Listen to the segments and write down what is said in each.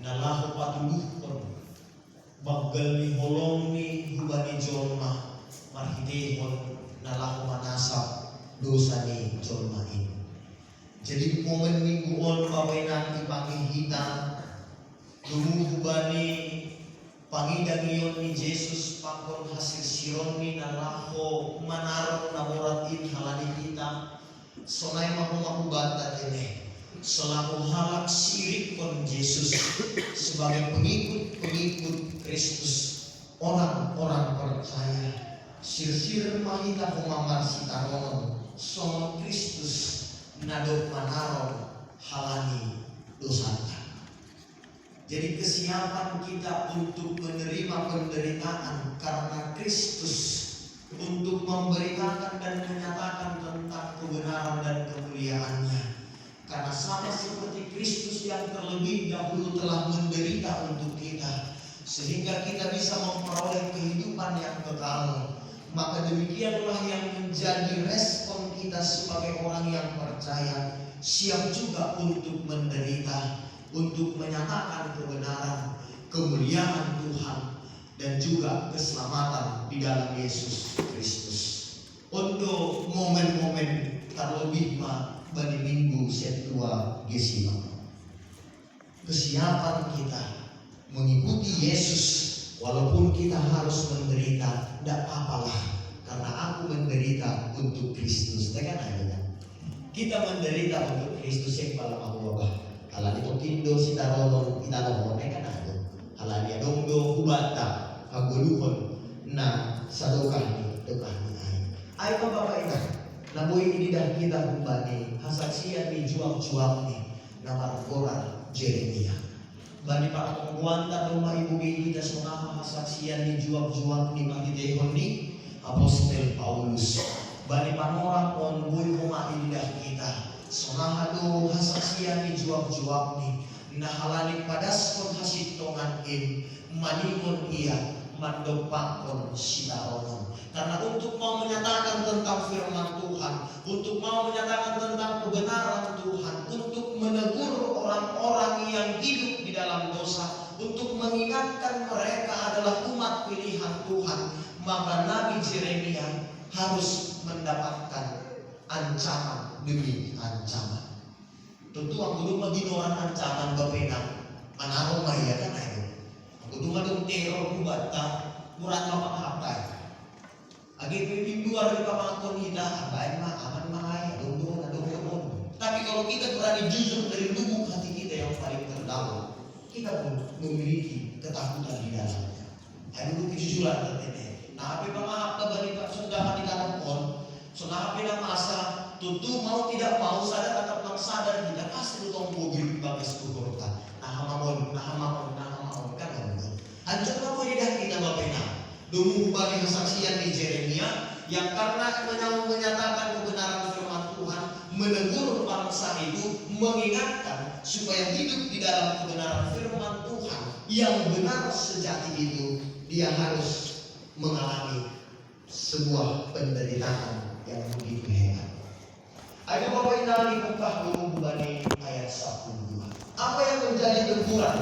nalahu patuluhkon baggal ni holong ni hubani jolma marhitehon nalahu manasab dosa ni jolma ini. Jadi momen minggu on pawainan ipangihita hubani pangidangion ni Jesus pangkon hasil siron ni nalahu manaron namoratin halani kita sonai mahubatan ini selaku halak sirik kon Yesus sebagai pengikut Kristus, orang-orang percaya sir-sir mahita humamar sitaron son Kristus nadok manaron halani dosanta. Jadi kesiapan kita untuk menerima penderitaan karena Kristus, untuk memberitakan dan menyatakan tentang kebenaran dan kemuliaannya. Karena sama seperti Kristus yang terlebih dahulu telah menderita untuk kita, sehingga kita bisa memperoleh kehidupan yang kekal. Maka demikianlah yang menjadi respon kita sebagai orang yang percaya, siap juga untuk menderita, untuk menyatakan kebenaran, kemuliaan Tuhan, dan juga keselamatan di dalam Yesus Kristus. Untuk momen-momen terlebih bani minggu setua gesima, kesiapan kita mengikuti Yesus walaupun kita harus menderita, tidak apalah, karena aku menderita untuk Kristus. Tekan aja kan? Kita menderita untuk Kristus yang paling Allah. Kalau itu tindo sita rolong kita ngomong tekan aja. Kalau dia dongdo kubata aguluhon na sadokani dekani ay bapak ina naboy ini dan kita kumbani hasaksian ni juang-juang ni namar koran Jeremia bani para pengguanta rumah ibu kita semua hasaksian ni juang-juang ni magidehon ni Apostol Paulus bani panorang on boy rumah ini dah kita sonahado hasaksian ni juang-juang ni nahalani padas kon hasitongan in maningon ia mandopakon sitaronon. Karena untuk mau menyatakan tentang firman Tuhan, untuk mau menyatakan tentang kebenaran Tuhan, untuk menegur orang-orang yang hidup di dalam dosa, untuk mengingatkan mereka adalah umat pilihan Tuhan, maka Nabi Jeremia harus mendapatkan ancaman demi ancaman. Tentu aku dulu ginoran ancaman bepenang, manarong maya kan ayo. Aku dulu dong teror kubata, murah lapak hapai. Agi pimpin luar di pangakon kita, abai mah aman mahai, adong. Tapi kalau kita berani jujur dari lubuk hati kita yang paling terdalam, kita pun memiliki ketakutan di dalamnya. Ada dulu kejujuran tertene. Nah, apa pangakon bagi pak sudah di dalam kon, sudah apa yang masa, tentu mau tidak mau sadar atau sadar kita pasti utang mobil bagas kuhorta. Nah hamamon kan hamamon. Hancur apa lidah kita bapena. Dulu bagi kesaksian di Jeremia yang karena menyatakan kebenaran firman Tuhan, menegur bangsa itu, mengingatkan supaya hidup di dalam kebenaran firman Tuhan yang benar sejati itu, dia harus mengalami sebuah penderitaan yang begitu hebat. Ayo Bapak Ibu dibuka dulu bani ayat 1-2. Apa yang menjadi teguran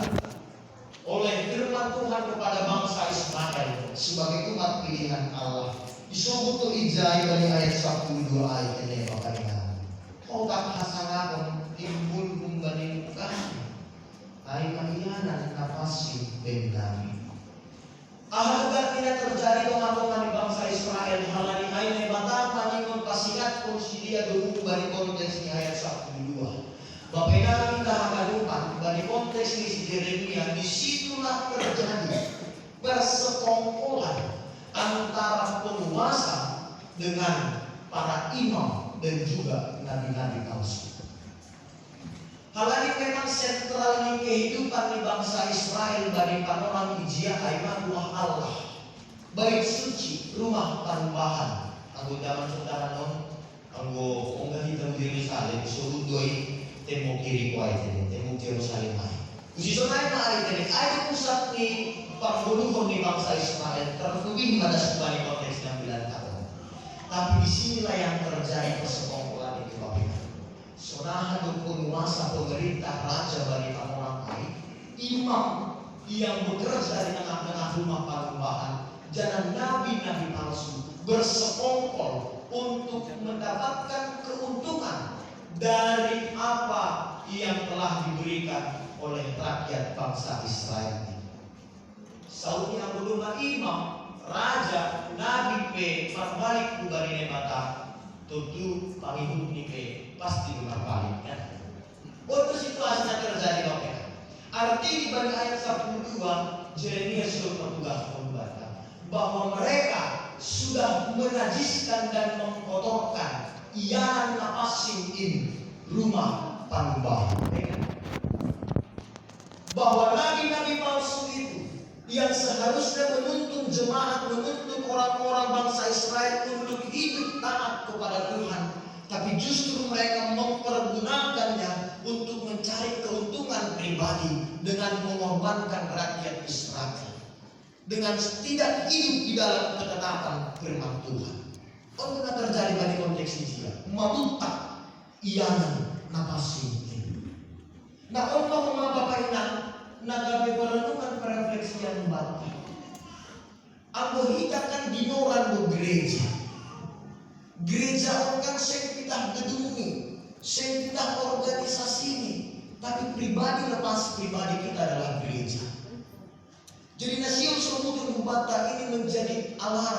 oleh firman Tuhan kepada bangsa Israel sebagai umat pilihan Allah? Disebut tu ijai bani ayat 1-2 ayat ini Bapak Ibu. Otak hasangan timbul kumbani bukan. Ay kaiyanan kapasi bentami. Agar tidak terjadi teman-teman di bangsa Israel halani ayat batapa ningon pasikat konsidia dulu bari konteks ni ayat 1-2. Bapena kita hakadupan bari konteks ni si Jeremia, disitulah terjadi persekongkolan antara penguasa dengan para imam dan juga nabi-nabi palsu. Hal ini memang sentral di kehidupan di bangsa Israel bagi panorama ijia aimanullah Allah. Bait suci, rumah tambahan. Anggo zaman saudara non, anggo onggah hitam Yerusalem, suruh doi tembok kiri kuai tembok Yerusalem ai. Usi sonai na ai tadi, ai pusat ni panguluhon di bangsa Israel terlebih pada sebuah konteks yang bilang tahun. Tapi disinilah yang terjadi persekongkolan itu Bapak. Sonaha penguasa pemerintah raja bani orang lain imam yang bekerja di tengah-tengah rumah persembahan, jangan nabi-nabi palsu bersekongkol untuk mendapatkan keuntungan dari apa yang telah diberikan oleh rakyat bangsa Israel. Saudi yang belum imam, raja, nabi pe, balik kubari nebata, tentu pangihut ni pe pasti berbalik kan. Untuk situasinya terjadi oke. Arti di balik ayat 12 Yeremia sudah bertugas membaca bahwa mereka sudah menajiskan dan mengkotorkan iyan napasin in rumah Panubah. Bahwa nabi-nabi palsu itu yang seharusnya menuntun jemaat, menuntun orang-orang bangsa Israel untuk hidup taat kepada Tuhan, tapi justru mereka mempergunakannya untuk mencari keuntungan pribadi dengan mengorbankan rakyat Israel, dengan tidak hidup di dalam ketetapan firman Tuhan. Apa yang terjadi pada konteks ini? Memutak iyanan napasi. Nah, Allah mengapa nagabe perenungan perefleksian batu. Ambo hitakan dinoran do gereja. Gereja orang sempitah gedungi, sempitah organisasi ini, tapi pribadi lepas pribadi kita adalah gereja. Jadi nasion semuanya membata ini menjadi alarm.